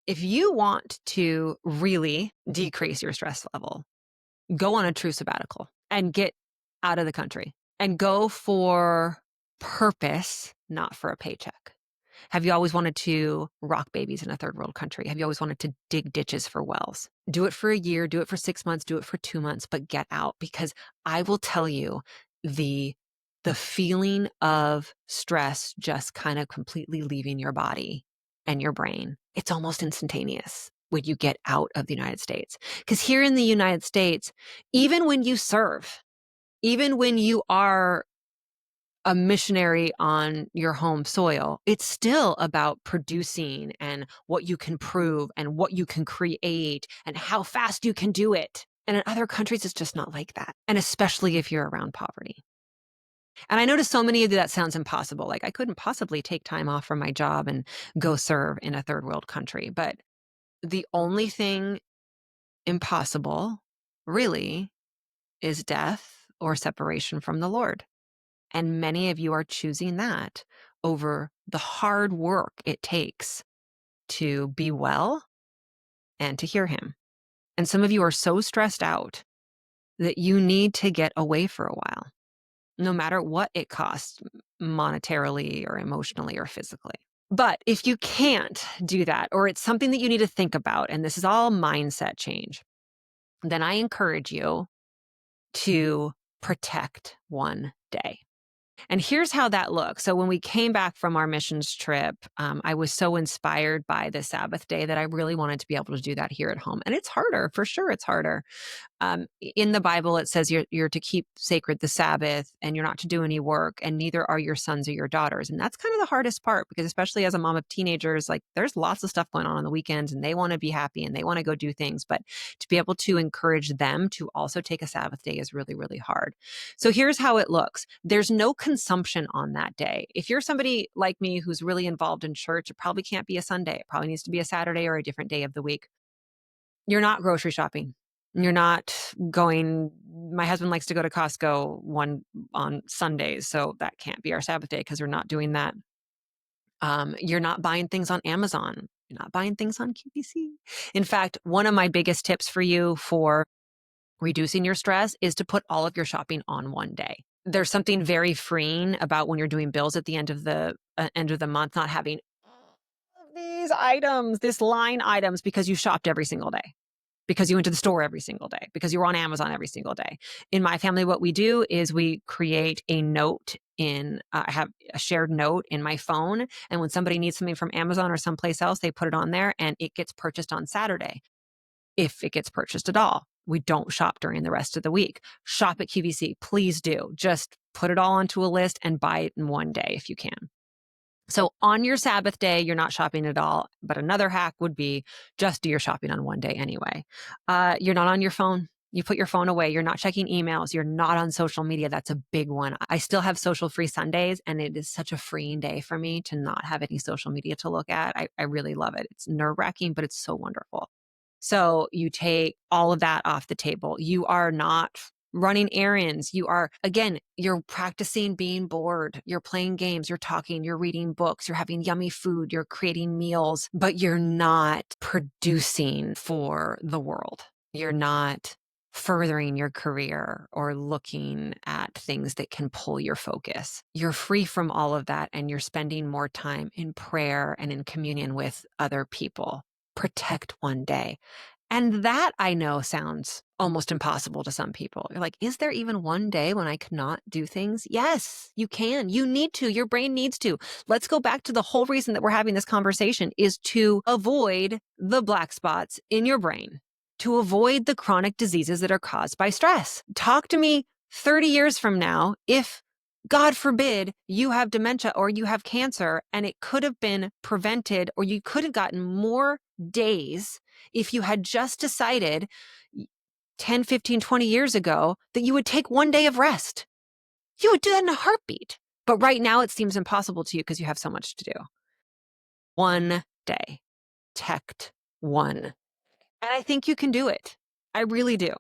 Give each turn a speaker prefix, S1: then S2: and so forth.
S1: If you want to really decrease your stress level, go on a true sabbatical and get out of the country and go for purpose, not for a paycheck. Have you always wanted to rock babies in a third world country? Have you always wanted to dig ditches for wells? Do it for a year, do it for 6 months, do it for 2 months, but get out, because I will tell you, the feeling of stress just kind of completely leaving your body and your brain, it's almost instantaneous when you get out of the United States. Because here in the United States, even when you serve, even when you are a missionary on your home soil, it's still about producing and what you can prove and what you can create and how fast you can do it. And in other countries, it's just not like that. And especially if you're around poverty. And I notice so many of you that sounds impossible. Like, I couldn't possibly take time off from my job and go serve in a third world country. But the only thing impossible really is death or separation from the Lord. And many of you are choosing that over the hard work it takes to be well and to hear him. And some of you are so stressed out that you need to get away for a while, no matter what it costs monetarily or emotionally or physically. But if you can't do that, or it's something that you need to think about, and this is all mindset change, then I encourage you to protect one day. And here's how that looks. So when we came back from our missions trip, I was so inspired by the Sabbath day that I really wanted to be able to do that here at home. And it's harder, for sure it's harder. In the Bible, it says you're to keep sacred the Sabbath, and you're not to do any work, and neither are your sons or your daughters. And that's kind of the hardest part, because especially as a mom of teenagers, like, there's lots of stuff going on the weekends, and they want to be happy and they want to go do things. But to be able to encourage them to also take a Sabbath day is really, really hard. So here's how it looks. There's no consumption on that day. If you're somebody like me who's really involved in church, it probably can't be a Sunday. It probably needs to be a Saturday or a different day of the week. You're not grocery shopping. You're not going. My husband likes to go to Costco on Sundays, so that can't be our Sabbath day because we're not doing that. You're not buying things on Amazon. You're not buying things on QVC. In fact, one of my biggest tips for you for reducing your stress is to put all of your shopping on one day. There's something very freeing about when you're doing bills at the end of the month, not having these items, this line items, because you shopped every single day, because you went to the store every single day, because you were on Amazon every single day. In my family, what we do is we create a note I have a shared note in my phone. And when somebody needs something from Amazon or someplace else, they put it on there and it gets purchased on Saturday, if it gets purchased at all. We don't shop during the rest of the week. Shop at QVC, please do. Just put it all onto a list and buy it in one day if you can. So on your Sabbath day, you're not shopping at all. But another hack would be just do your shopping on one day anyway. You're not on your phone. You put your phone away. You're not checking emails. You're not on social media. That's a big one. I still have social free Sundays, and it is such a freeing day for me to not have any social media to look at. I really love it. It's nerve wracking, but it's so wonderful. So you take all of that off the table. You are not running errands. You're practicing being bored. You're playing games. You're talking. You're reading books. You're having yummy food. You're creating meals, but you're not producing for the world. You're not furthering your career or looking at things that can pull your focus. You're free from all of that, and you're spending more time in prayer and in communion with other people. Protect one day. And that, I know, sounds almost impossible to some people. You're like, is there even one day when I cannot do things? Yes, you can. You need to. Your brain needs to. Let's go back to the whole reason that we're having this conversation is to avoid the black spots in your brain, to avoid the chronic diseases that are caused by stress. Talk to me 30 years from now if, God forbid, you have dementia or you have cancer and it could have been prevented, or you could have gotten more days if you had just decided 10, 15, 20 years ago that you would take one day of rest. You would do that in a heartbeat. But right now it seems impossible to you because you have so much to do. One day. Protect one. And I think you can do it. I really do.